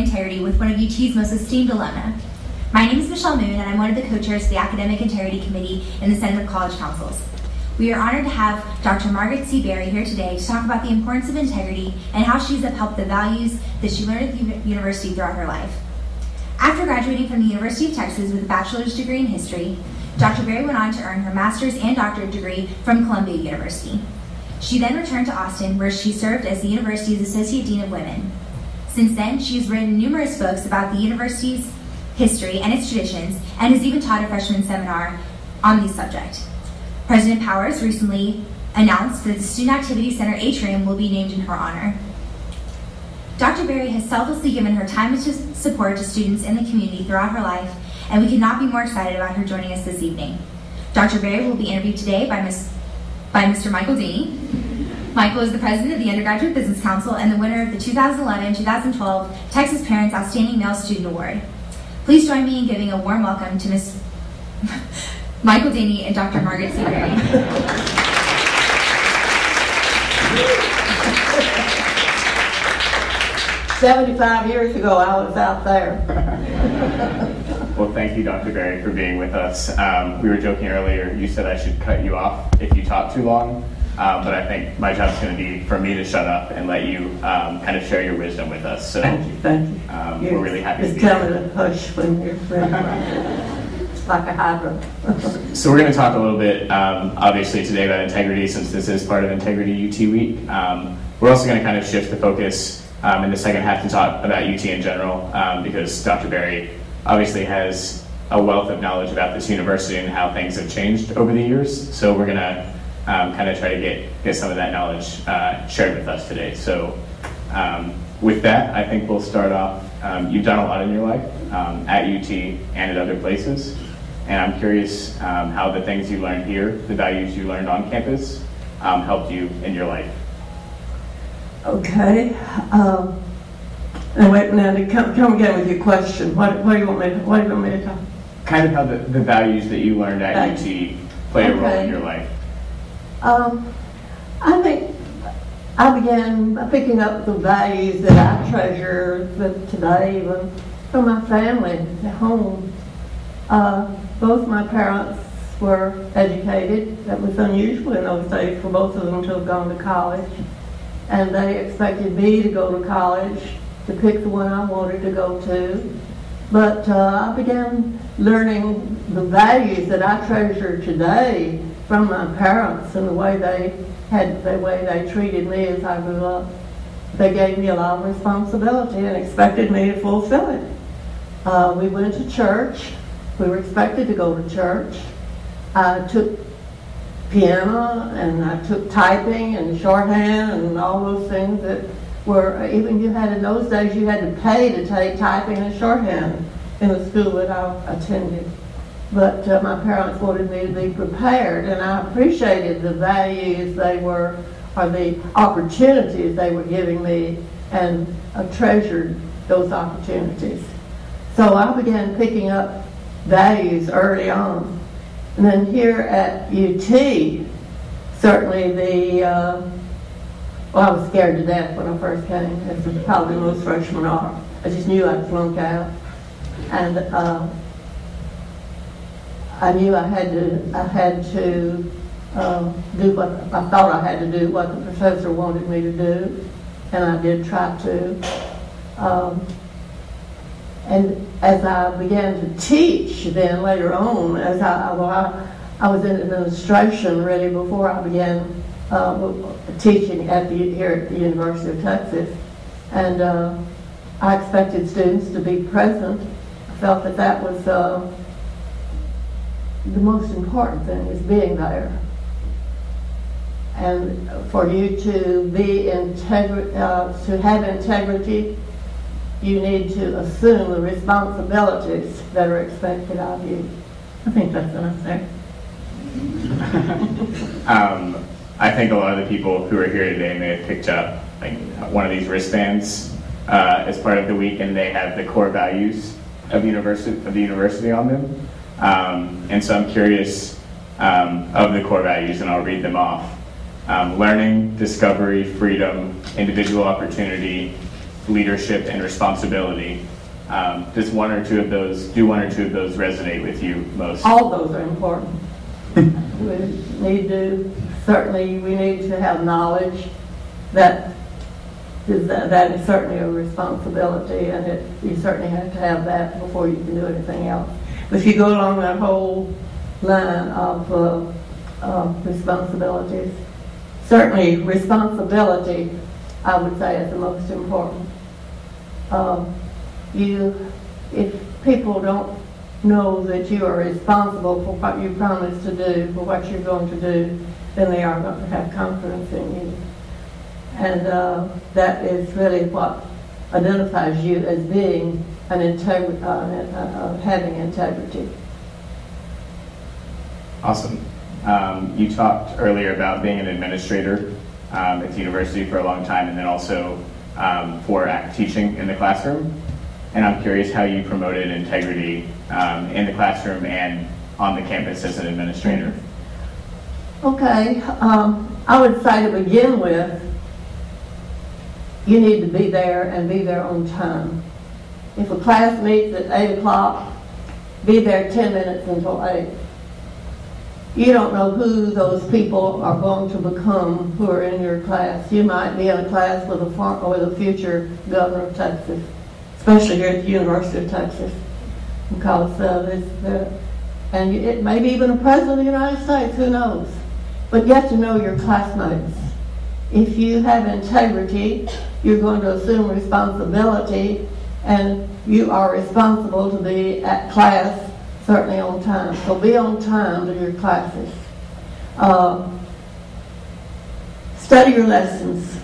integrity with one of UT's most esteemed alumna. My name is Michelle Moon, and I'm one of the co-chairs of the Academic Integrity Committee in the Senate of College Councils. We are honored to have Dr. Margaret C. here today to talk about the importance of integrity and how she's upheld the values that she learned at the university throughout her life. After graduating from the University of Texas with a bachelor's degree in history, Dr. Berry went on to earn her master's and doctorate degree from Columbia University. She then returned to Austin, where she served as the university's Associate Dean of Women. Since then, she has written numerous books about the university's history and its traditions, and has even taught a freshman seminar on the subject. President Powers recently announced that the Student Activity Center atrium will be named in her honor. Dr. Berry has selflessly given her time and support to students in the community throughout her life, and we could not be more excited about her joining us this evening. Dr. Berry will be interviewed today by Mr. Michael Daney. Michael is the president of the Undergraduate Business Council and the winner of the 2011-2012 Texas Parents Outstanding Male Student Award. Please join me in giving a warm welcome to Ms. Michael Daney and Dr. Margaret C. Berry. 75 years ago, I was out there. Well, thank you, Dr. Berry, for being with us. We were joking earlier, you said I should cut you off if you talk too long, but I think my job's going to be for me to shut up and let you kind of share your wisdom with us. So, thank you. We're really happy to be tell here. me to hush when you're ready. It's like a hydrant. So we're going to talk a little bit, obviously, today about integrity, since this is part of IntegrityUT Week. We're also going to kind of shift the focus in the second half to talk about UT in general, because Dr. Berry obviously has a wealth of knowledge about this university and how things have changed over the years. So we're going to kind of try to get some of that knowledge shared with us today. So with that, I think we'll start off. You've done a lot in your life at UT and at other places. And I'm curious how the things you learned here, the values you learned on campus, helped you in your life. Okay. And wait, now to come again with your question. What do you want me to talk? Kind of how the values that you learned at UT play a role in your life. I think I began picking up the values that I treasure today, even from my family at home. Both my parents were educated. That was unusual in those days for both of them to have gone to college. And they expected me to go to college, to pick the one I wanted to go to. But I began learning the values that I treasure today from my parents and the way they treated me as I grew up. They gave me a lot of responsibility and expected me to fulfill it. We went to church. We were expected to go to church. I took piano and I took typing and shorthand and all those things that were, even you had in those days, you had to pay to take typing and shorthand in the school that I attended. But my parents wanted me to be prepared, and I appreciated the values or the opportunities they were giving me, and I treasured those opportunities. So I began picking up values early on. And then here at UT, certainly I was scared to death when I first came, as probably most freshmen are. I just knew I'd flunk out. And I knew I had to do what I thought I had to do, what the professor wanted me to do, and I did try to. And as I began to teach, then later on, as I was in administration really before I began teaching here at the University of Texas, and I expected students to be present. I felt that was the most important thing, is being there. And for you to be to have integrity, you need to assume the responsibilities that are expected of you. I think that's enough there. I think a lot of the people who are here today may have picked up like one of these wristbands as part of the week, and they have the core values of the university on them. And so I'm curious of the core values, and I'll read them off. Learning, discovery, freedom, individual opportunity, leadership, and responsibility. Do one or two of those resonate with you most? All those are important. Certainly we need to have knowledge. That is certainly a responsibility, and you certainly have to have that before you can do anything else. But if you go along that whole line of responsibilities, certainly responsibility, I would say, is the most important. If people don't know that you are responsible for what you promised to do, for what you're going to do, then they are going to have confidence in you. And that is really what identifies you as being having integrity. Awesome. You talked earlier about being an administrator at the university for a long time, and then also for teaching in the classroom. And I'm curious how you promoted integrity in the classroom and on the campus as an administrator. Okay, I would say to begin with, you need to be there and be there on time. If a class meets at 8 o'clock, be there 10 minutes until 8. You don't know who those people are going to become who are in your class. You might be in a class with a future governor of Texas, especially here at the University of Texas, because and it may be even a president of the United States, who knows? But get to know your classmates. If you have integrity, you're going to assume responsibility, and you are responsible to be at class certainly on time. So be on time to your classes. Study your lessons.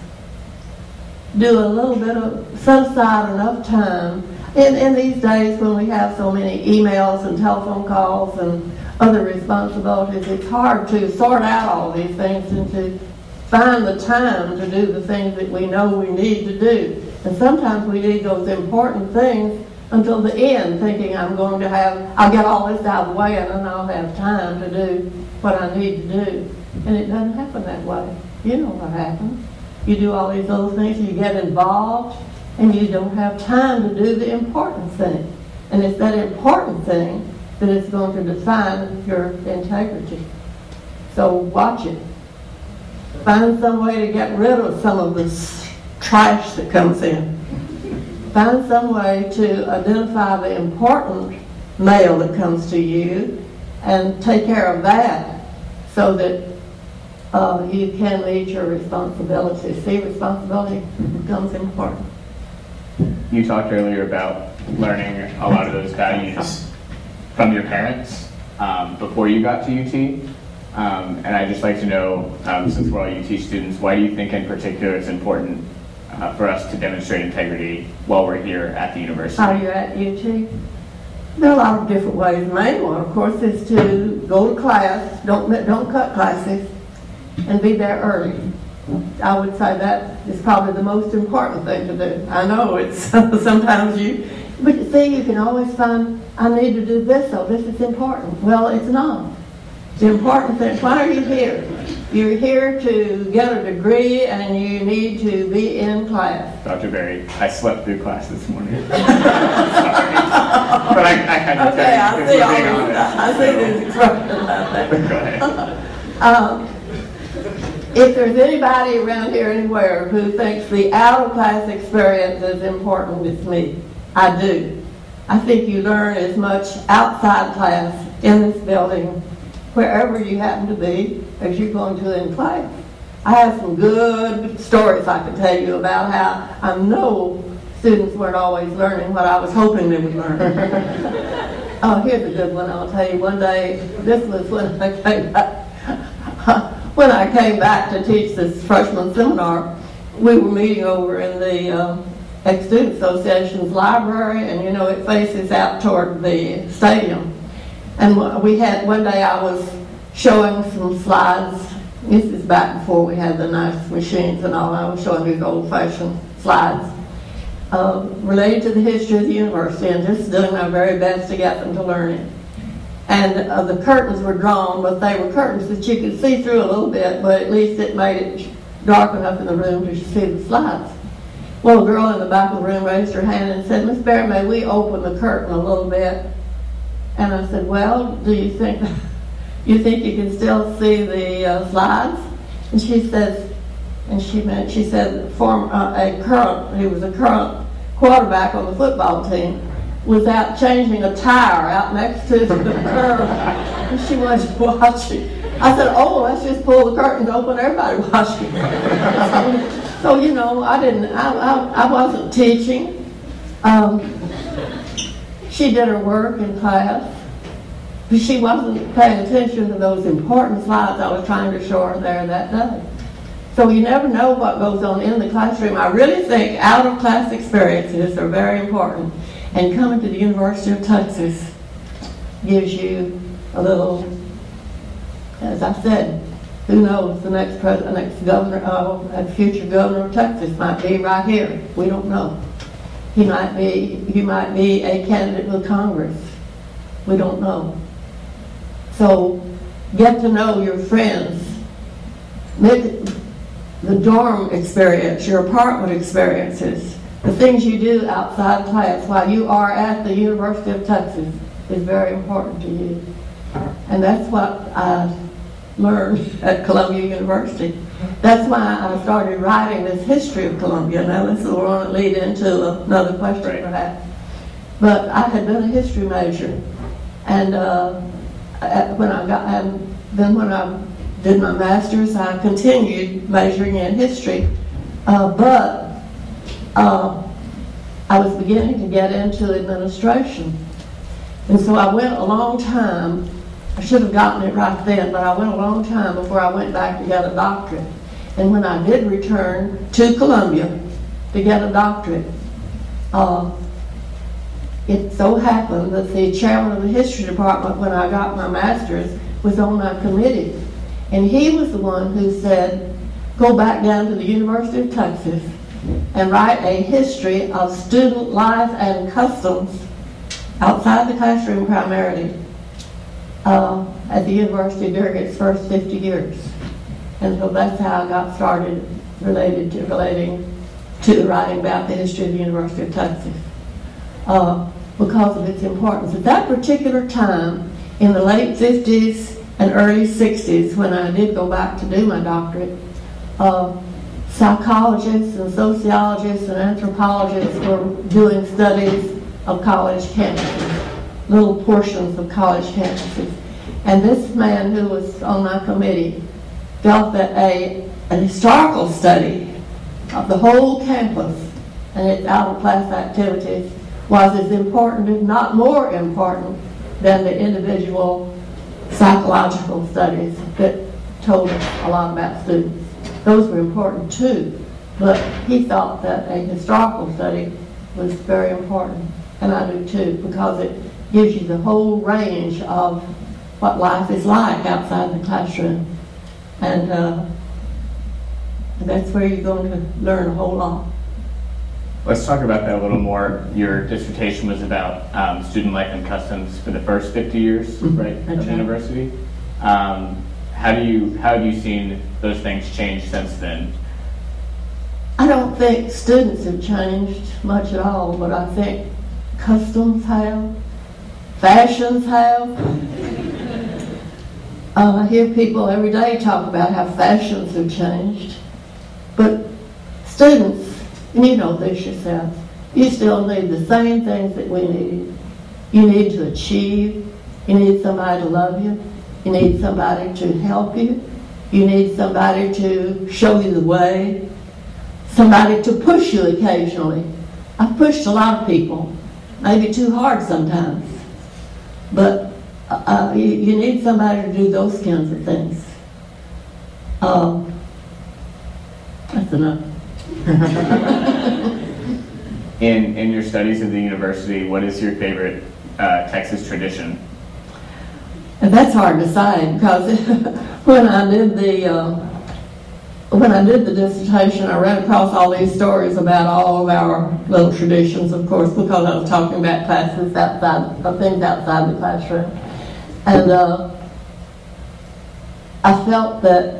Do a little bit set aside enough time. In these days when we have so many emails and telephone calls and other responsibilities, it's hard to sort out all these things and to find the time to do the things that we know we need to do. And sometimes we need those important things until the end, thinking I'll get all this out of the way and then I'll have time to do what I need to do. And it doesn't happen that way. You know what happens. You do all these little things, you get involved, and you don't have time to do the important thing. And it's that important thing that is going to define your integrity. So watch it. Find some way to get rid of some of this trash that comes in. Find some way to identify the important mail that comes to you and take care of that so that you can meet your responsibilities. See, responsibility becomes important. You talked earlier about learning a lot of those values from your parents before you got to UT. And I'd just like to know, since we're all UT students, why do you think in particular it's important for us to demonstrate integrity while we're here at the university? While you're at UT? There are a lot of different ways. The main one, of course, is to go to class, don't cut classes, and be there early. I would say that is probably the most important thing to do. I know it's sometimes but you see, you can always find, I need to do this, so this is important. Well, it's not. The important thing, why are you here? You're here to get a degree and you need to be in class. Dr. Berry, I slept through class this morning. Sorry. But I kind of okay, I see these expressions out there. Go ahead. If there's anybody around here anywhere who thinks the out-of-class experience is important, it's me. I do. I think you learn as much outside class in this building, wherever you happen to be, as you're going to in class. I have some good stories I can tell you about how I know students weren't always learning what I was hoping they would learn. Oh, here's a good one I'll tell you. One day, this was when I came back. When I came back to teach this freshman seminar, we were meeting over in the ex-student association's library, and it faces out toward the stadium. And we had, one day I was showing some slides. This is back before we had the nice machines and all. I was showing these old-fashioned slides related to the history of the university and just doing my very best to get them to learn it. And the curtains were drawn, but they were curtains that you could see through a little bit, but at least it made it dark enough in the room to see the slides. Well, a girl in the back of the room raised her hand and said, "Miss Berry, may we open the curtain a little bit?" And I said, "Well, do you think you can still see the slides?" And she says, she said, he was a current quarterback on the football team, was out changing a tire out next to the curb, and she wasn't watching. I said, "Oh, let's just pull the curtains open, everybody watching." So you know, I wasn't teaching. She did her work in class, but she wasn't paying attention to those important slides I was trying to show her there that day. So you never know what goes on in the classroom. I really think out-of-class experiences are very important. And coming to the University of Texas gives you a little, as I said, who knows, the next president, next governor, future governor of Texas might be right here. We don't know. He might be a candidate for Congress. We don't know. So get to know your friends. The dorm experience, your apartment experiences, the things you do outside class while you are at the University of Texas is very important to you. And that's what I learned at Columbia University. That's why I started writing this history of Columbia. Now this will want to lead into another question perhaps. But I had been a history major, and when I did my master's, I continued majoring in history, but I was beginning to get into administration. And so I went a long time. I should have gotten it right then, but I went a long time before I went back to get a doctorate. And when I did return to Columbia to get a doctorate, it so happened that the chairman of the history department, when I got my master's, was on my committee. And he was the one who said, "Go back down to the University of Texas and write a history of student life and customs outside the classroom primarily at the university during its first 50 years." And so that's how I got started relating to writing about the history of the University of Texas because of its importance. At that particular time, in the late 50s and early 60s, when I did go back to do my doctorate, psychologists and sociologists and anthropologists were doing studies of college campuses, little portions of college campuses. And this man who was on my committee felt that an historical study of the whole campus and its out-of-class activities was as important, if not more important, than the individual psychological studies that told us a lot about students. Those were important too, but he thought that a historical study was very important, and I do too, because it gives you the whole range of what life is like outside the classroom, and that's where you're going to learn a whole lot. Let's talk about that a little more. Your dissertation was about student life and customs for the first 50 years, right, of the university. How have you seen those things change since then? I don't think students have changed much at all, but I think customs have, fashions have. I hear people every day talk about how fashions have changed, but students, and you know this yourself, you still need the same things that we needed. You need to achieve, you need somebody to love you, you need somebody to help you, you need somebody to show you the way, somebody to push you occasionally. I've pushed a lot of people, maybe too hard sometimes, but you need somebody to do those kinds of things. That's enough. In your studies at the university, what is your favorite Texas tradition? And that's hard to say, because when I did the dissertation, I ran across all these stories about all of our little traditions, of course, because I was talking about classes outside, things outside the classroom. And I felt that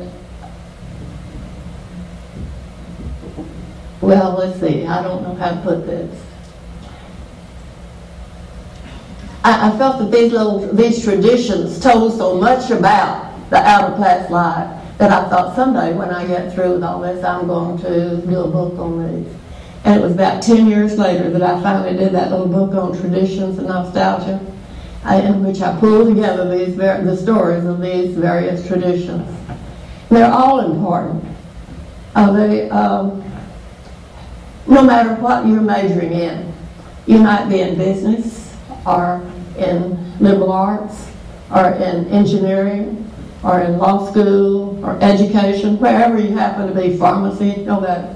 well, let's see, I don't know how to put this. I felt that these traditions told so much about the outer class life that I thought someday when I get through with all this, I'm going to do a book on these. And it was about 10 years later that I finally did that little book on traditions and nostalgia, in which I pulled together the stories of these various traditions. They're all important. No matter what you're majoring in, you might be in business, or in liberal arts, or in engineering, or in law school, or education, wherever you happen to be, pharmacy, no matter.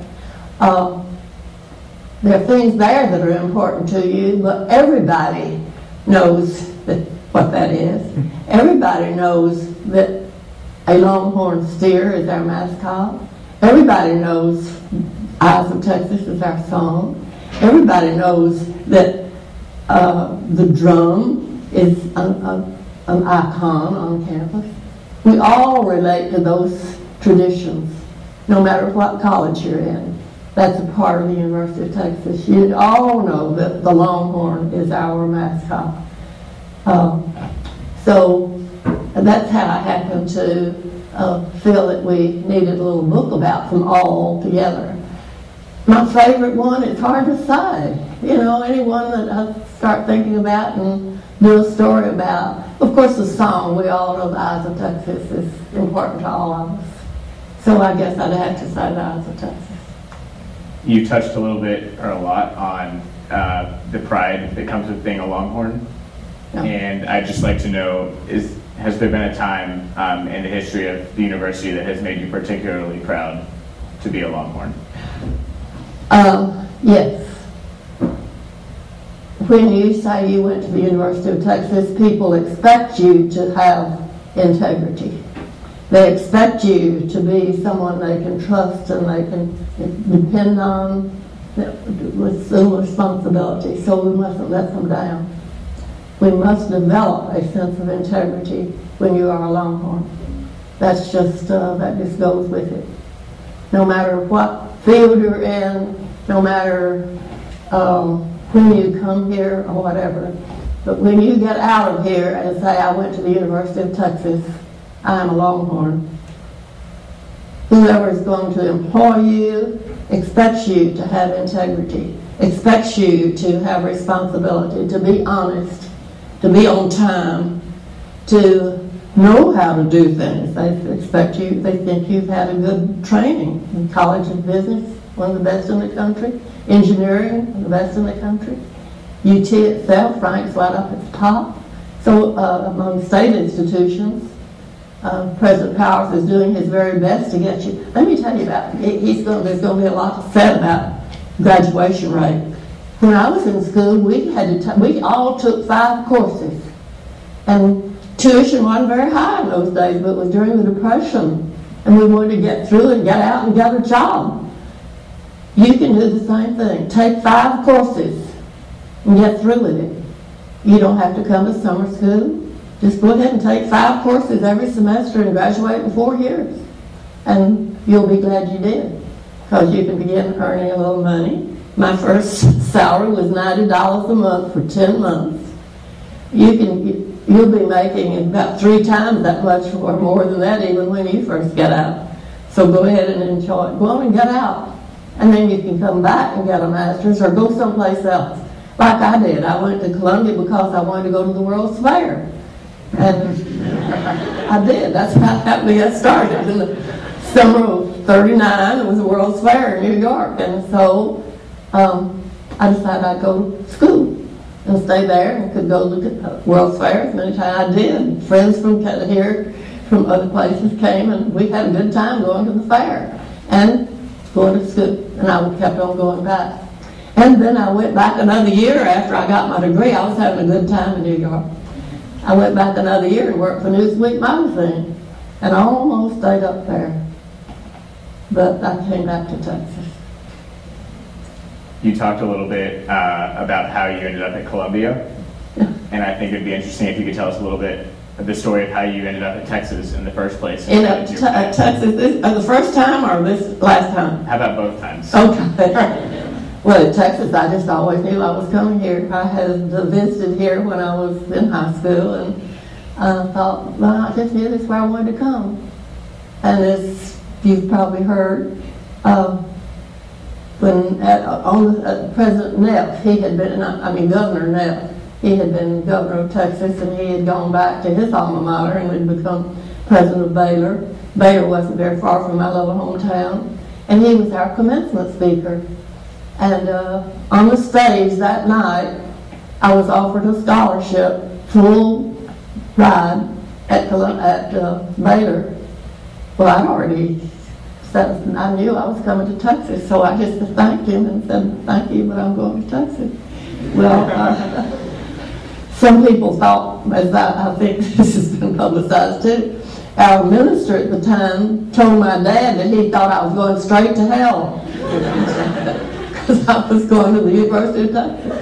There are things there that are important to you, but everybody knows what that is. Everybody knows that a Longhorn steer is our mascot. Everybody knows Eyes of Texas is our song. Everybody knows that the drum is an icon on campus. We all relate to those traditions, no matter what college you're in. That's a part of the University of Texas. You all know that the Longhorn is our mascot. So that's how I happened to feel that we needed a little book about them all together. My favorite one, it's hard to say. You know, anyone that I start thinking about and do a story about. Of course, the song, we all know the Eyes of Texas is important to all of us. So I guess I'd have to say the Eyes of Texas. You touched a little bit, or a lot, on the pride that comes with being a Longhorn. Yeah. And I'd just like to know, has there been a time in the history of the university that has made you particularly proud to be a Longhorn? Yes. When you say you went to the University of Texas, people expect you to have integrity. They expect you to be someone they can trust and they can depend on with some responsibility, so we mustn't let them down. We must develop a sense of integrity when you are a Longhorn. That's just, that just goes with it. No matter what field you're in, no matter when you come here or whatever, but when you get out of here and say, I went to the University of Texas, I'm a Longhorn, whoever is going to employ you expects you to have integrity, expects you to have responsibility, to be honest, to be on time, to know how to do things. They expect you, they think you've had a good training in college of business, one of the best in the country, engineering, one of the best in the country. UT itself ranks right up at the top. So among state institutions, President Powers is doing his very best to get you. Let me tell you about, there's going to be a lot said about graduation rate. When I was in school, we all took 5 courses. And tuition wasn't very high in those days, but it was during the Depression. And we wanted to get through and get out and get a job. You can do the same thing. Take 5 courses and get through with it. You don't have to come to summer school. Just go ahead and take 5 courses every semester and graduate in 4 years. And you'll be glad you did, because you can begin earning a little money. My first salary was $90 a month for 10 months. You'll be making about 3 times that much or more than that even when you first get out. So go ahead and enjoy it. Go on and get out. And then you can come back and get a master's or go someplace else. Like I did. I went to Columbia because I wanted to go to the World's Fair. And I did. That's how we got started. In the summer of '39, it was the World's Fair in New York. And so I decided I'd go to school and stay there and could go look at World's Fair as many times I did. Friends from here, from other places came, and we had a good time going to the fair and going to school. And I kept on going back. And then I went back another year after I got my degree. I was having a good time in New York. I went back another year and worked for Newsweek magazine, and I almost stayed up there. But I came back to Texas. You talked a little bit about how you ended up at Columbia, Yeah. and I think it'd be interesting if you could tell us a little bit the story of how you ended up in Texas in the first place. Texas, the first time or this last time? How about both times? Okay. Well, in Texas, I just always knew I was coming here. I had visited here when I was in high school, and I thought, well, I just knew this is where I wanted to come. And as you've probably heard, when President Neff, he had been, Governor Neff, he had been governor of Texas, and he had gone back to his alma mater and had become president of Baylor. Baylor wasn't very far from my little hometown, and he was our commencement speaker. And on the stage that night, I was offered a scholarship, full ride at Baylor. Well, I'd already said, I knew I was coming to Texas, so I just thanked him and said, thank you, but I'm going to Texas. Well, some people thought, as I think this has been publicized too, our minister at the time told my dad that he thought I was going straight to hell. Because I was going to the University of Texas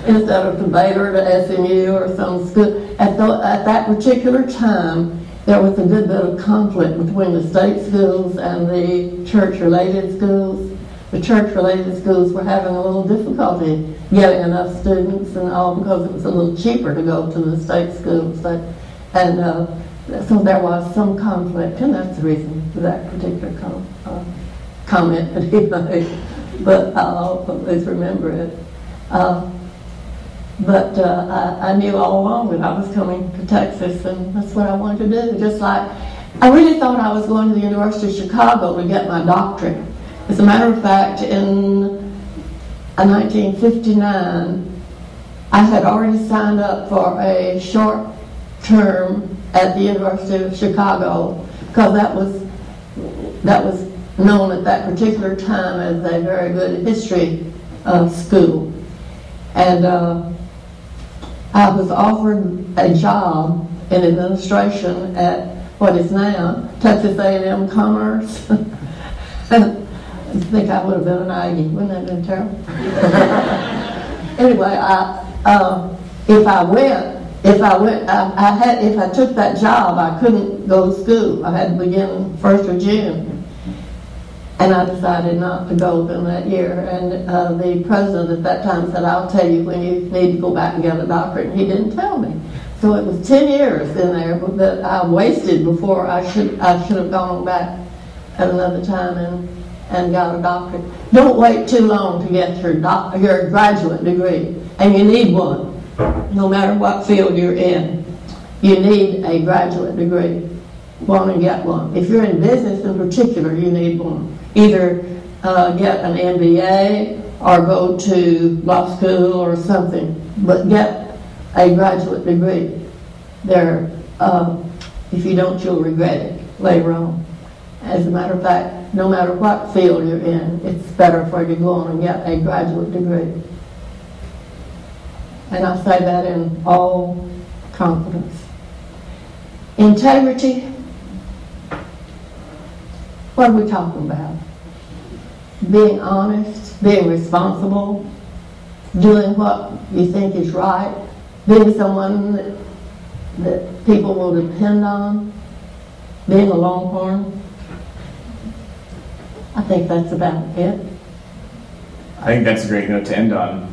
instead of to Baylor, to SMU, or some school. At that particular time, there was a good bit of conflict between the state schools and the church-related schools. The church-related schools were having a little difficulty getting enough students and all, because it was a little cheaper to go to the state schools. So there was some conflict, and that's the reason for that particular comment that he made. But I'll always remember it. But I knew all along that I was coming to Texas, and that's what I wanted to do. Just like, I really thought I was going to the University of Chicago to get my doctorate. As a matter of fact, in 1959, I had already signed up for a short term at the University of Chicago, because that was known at that particular time as a very good history school. And I was offered a job in administration at what is now Texas A&M Commerce. I think I would have been an Aggie. Wouldn't that have been terrible? Anyway, if I took that job, I couldn't go to school. I had to begin 1st of June. And I decided not to go in that year. And the president at that time said, I'll tell you when you need to go back and get a doctorate. And he didn't tell me. So it was 10 years in there that I wasted before I should have gone back at another time and got a doctorate. Don't wait too long to get your graduate degree. And you need one, no matter what field you're in. You need a graduate degree. Go on and get one. If you're in business in particular, you need one. Either get an MBA or go to law school or something, but get a graduate degree. If you don't, you'll regret it later on. As a matter of fact, no matter what field you're in, it's better for you to go on and get a graduate degree. And I say that in all confidence. Integrity. What are we talking about? Being honest, being responsible, doing what you think is right, being someone that people will depend on, being a Longhorn. I think that's about it. I think that's a great note to end on.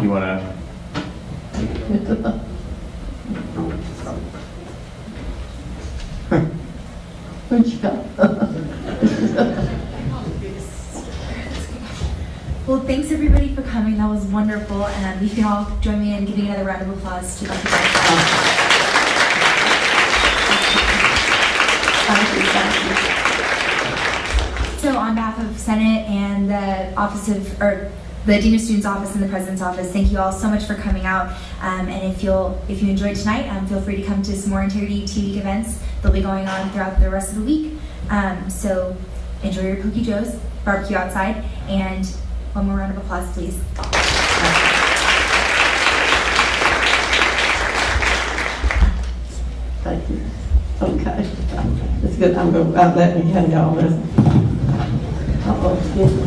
You want to? Where'd you go? Well, thanks everybody for coming. That was wonderful, and you can all join me in giving another round of applause to Dr. So on behalf of Senate and the Dean of Students Office and the President's Office, thank you all so much for coming out. And if you enjoyed tonight, feel free to come to some more IntegrityUT Week events. They'll be going on throughout the rest of the week. So enjoy your Cookie Joe's barbecue outside, and one more round of applause, please. Thank you. Okay. It's good. I'm going to let me hand y'all this. Uh-oh, excuse me.